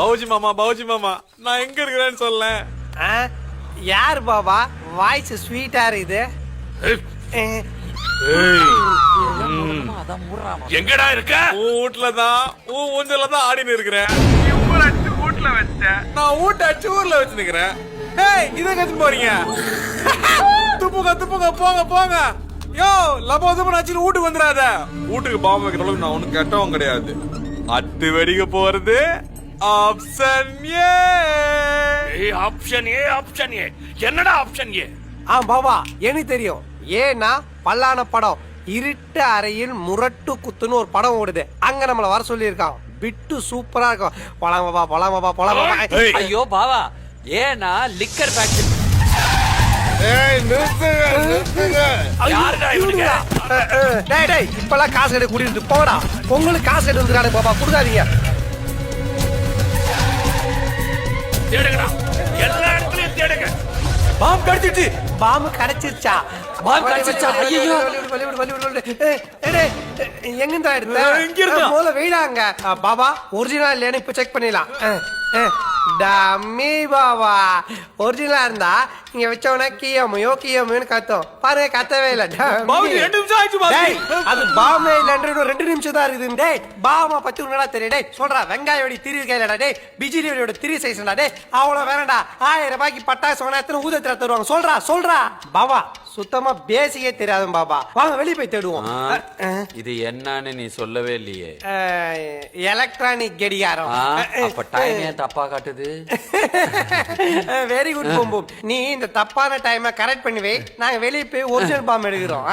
பவுஜி மாமா நான் எங்க இருக்கிறேன்னு சொல்ல. யார் பாபா வாய்ஸ் ஸ்வீட்டா இருக்குது? எங்கடா இருக்க? வீட்டுலதான் ஊஞ்சலதான் ஆடின்னு இருக்கிறேன். வீட்டுல வச்சேன் நான் வீட்டை அடிச்சு ஊர்ல வச்சுக்கிறேன். இத கத்து போறீங்க? துப்புங்க போங்க. யோ லபோதம் ஆச்சு வீட்டுக்கு வந்துடாத. வீட்டுக்கு பாம்பு வைக்கிற அளவுக்கு நான் ஒண்ணும் கெட்டவன் கிடையாது. அட்டு வெடிக்க போறது ஆப்ஷன் ஏ. ஆப்ஷன் ஏ என்னடா ஆப்ஷன் ஏ? பாபா எனக்கு தெரியும். ஏன்னா பல்லான படம் இருட்டு அறையில் முரட்டு குத்துன்னு ஒரு படம் ஓடுது. அங்க நம்மள வர சொல்லி இருக்கான். பிட்டு சூப்பரா இருக்கும். போலாம். ஐயோ பாவா, ஏன்னா லிக்கர் ஃபேக்டரி. இப்பெல்லாம் காசு எடுத்து கூட்டிட்டு போடா. உங்களுக்கு காசு எடுத்து வந்துடாரு பாபா, கொடுக்காதீங்க. தேடுங்கடா, எல்லா இடத்துலயும் தேடுங்க. பாம்பு கிடைச்சிருச்சு. பாம்பு கிடைச்சிருச்சா? ஐயோ எங்கிருந்தா எடுத்த? முதல்ல வெயிடாங்க பாபா. ஒரிஜினல் இல்லையானு இப்ப செக் பண்ணிடலாம். டம்மி பாபா. ஒரிஜினலா இருந்தா இங்க வச்சவன கியமையோன்னு கத்தோம். பாருங்க, கத்தவே இல்ல. அது பாமே இல்ல, 2 நிமிஷம் தான் இருக்குது. டேய் பாமா பத்தி உன்னடா தெரியும். டேய் சொல்றா, வெங்காய வெடி திரி கையிலடா. டேய் பிஜிலி வெடியோட திரி சைஸ்டா. டேய் அவ்வளவு வேணாண்டா. 1000 ரூபாய்க்கு பட்டாசு வேணா எத்தனை ஊதத்துல தருவாங்க? சொல்றா பாபா. சுத்தமா பேசிக்கே தெரியாது பாபா. வாங்க வெளியே போய் தேடுவோம். இது என்னன்னு நீ சொல்லவே இல்லையே. எலக்ட்ரானிக் கடிகாரம். அப்ப டைம் ஏன் தப்பா காட்டுது? Very good boom. நீ இந்த தப்பான டைமை கரெக்ட் பண்ணுவே. நாங்க வெளியே போய் ஒரிஜினல் பாம் எடுக்கிறோம்.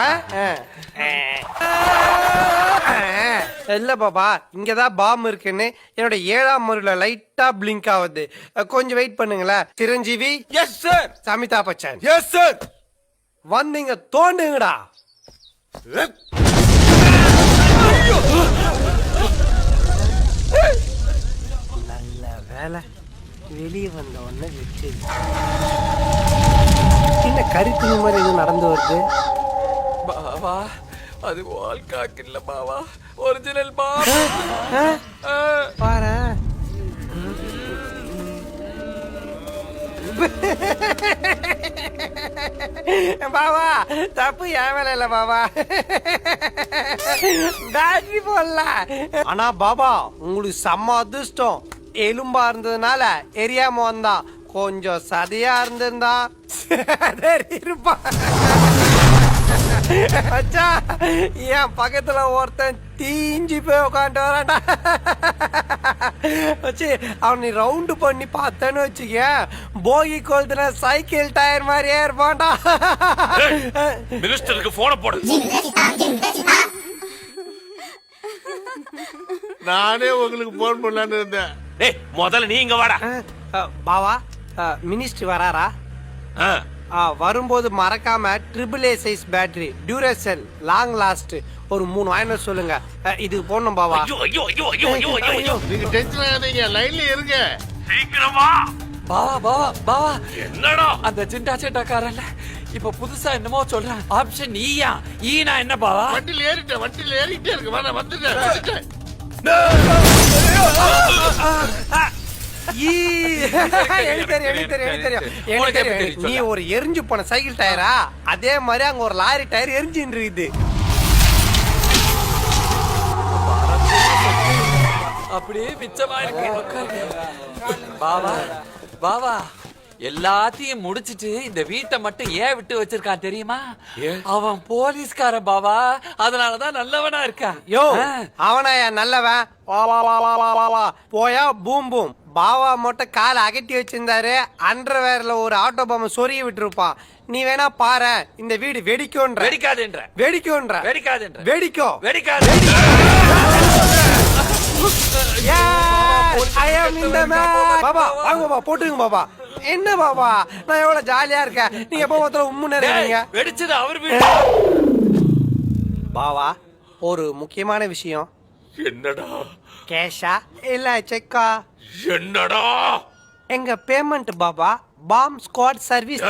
இல்ல பாபா, இங்கதான் பாம் இருக்குன்னு என்னோட 7ஆம் முறையில லைட்டா பிளிங்க் ஆகுது. கொஞ்சம் வெயிட் பண்ணுங்களேன். Chiranjeevi. Yes sir. Amitabh Bachchan. Yes sir. வந்தீங்க தோண்டுங்கடா. நல்ல வேலை வெளியே வந்த உடனே வச்சு. என்ன கருத்து மாதிரி எதுவும் நடந்து வருது? பாவா, அது வால்காக் இல்ல பாவா, ஒரிஜினல் பாவா. பாரு பாபா, தப்பு என் மேல இல்ல பாபா. பேட்டரி போடல. ஆனா பாபா உங்களுக்கு செம்ம அதிர்ஷ்டம். எலும்பா இருந்ததுனால எரியாம வந்தான். கொஞ்சம் சதையா இருந்திருந்தா இருப்பா. அச்சா, என் பக்கத்துல ஒருத்தன் தீஞ்சு போய் உட்காந்து வரான்டா. வச்சு அவனை ரவுண்டு பண்ணி பார்த்தேன்னு வச்சுக்க, போகி கொளுத்துன சைக்கிள் டயர் மாதிரியே இருப்பான்டா. மினிஸ்டருக்கு போன போடு. நானே உங்களுக்கு போன் பண்ணலான்னு இருந்தேன். டேய் முதல்ல நீ இங்க வாடா. பாவா, மினிஸ்டர் வராரா? வரும்போது மறக்காம AAA size battery, Duracell, long last ஒரு 3 வாங்கிட்டு சொல்லுங்க. இது போடணும் பாவா. நீங்க டென்ஷன் ஆகாதீங்க, லைன்ல இருங்க. சீக்கிரமா பாவா. என்னடா அந்த சிண்டா சேட்டாக்காரன்ல இப்ப புதுசா என்னமோ சொல்றான். ஆப்ஷன் ஈயா. ஈனா என்ன பாவா? வண்டியில ஏறிட்டே இருக்கு. வா, நான் வந்துட்டேன். நீ ஒரு எரிஞ்சு போன சைக்கிள் டயரா? அதே மாதிரி அங்க ஒரு லாரி டயர் எரிஞ்சுட்டு இருக்குது. அப்படியே மிச்சமா இருக்கு. பாவா எல்லாத்தையும் முடிச்சிட்டு இந்த வீட்டை மட்டும் ஏன் விட்டு வச்சிருக்கான் தெரியுமா? அவன் போலீஸ்காரன் பாவா, அதனாலதான் நல்லவனா இருக்கான். யோ, அவனா நல்லவன்? போயா பூம். பாவா மட்டும் காலை அகட்டி வச்சிருந்தாரு. அண்டர்வேர்ல ஒரு ஆட்டோ பாம்பை சொருகி விட்டுருப்பான். நீ வேணா பாரு, இந்த வீடு வெடிக்கும். பாபா வாங்க பாபா, போட்டுங்க பாபா. என்ன பாபா, நான் எவ்வளவு ஜாலியா இருக்கேன். நீங்க எப்ப ஒருத்தர் உம்முன்னு வெடிச்சது அவர் வீடு. பாவா, ஒரு முக்கியமான விஷயம். என்னடா? கேஷா இல்ல செக்கா? என்னடா? எங்க பேமெண்ட் பாபா பாம் ஸ்குவாட் சர்வீஸ்.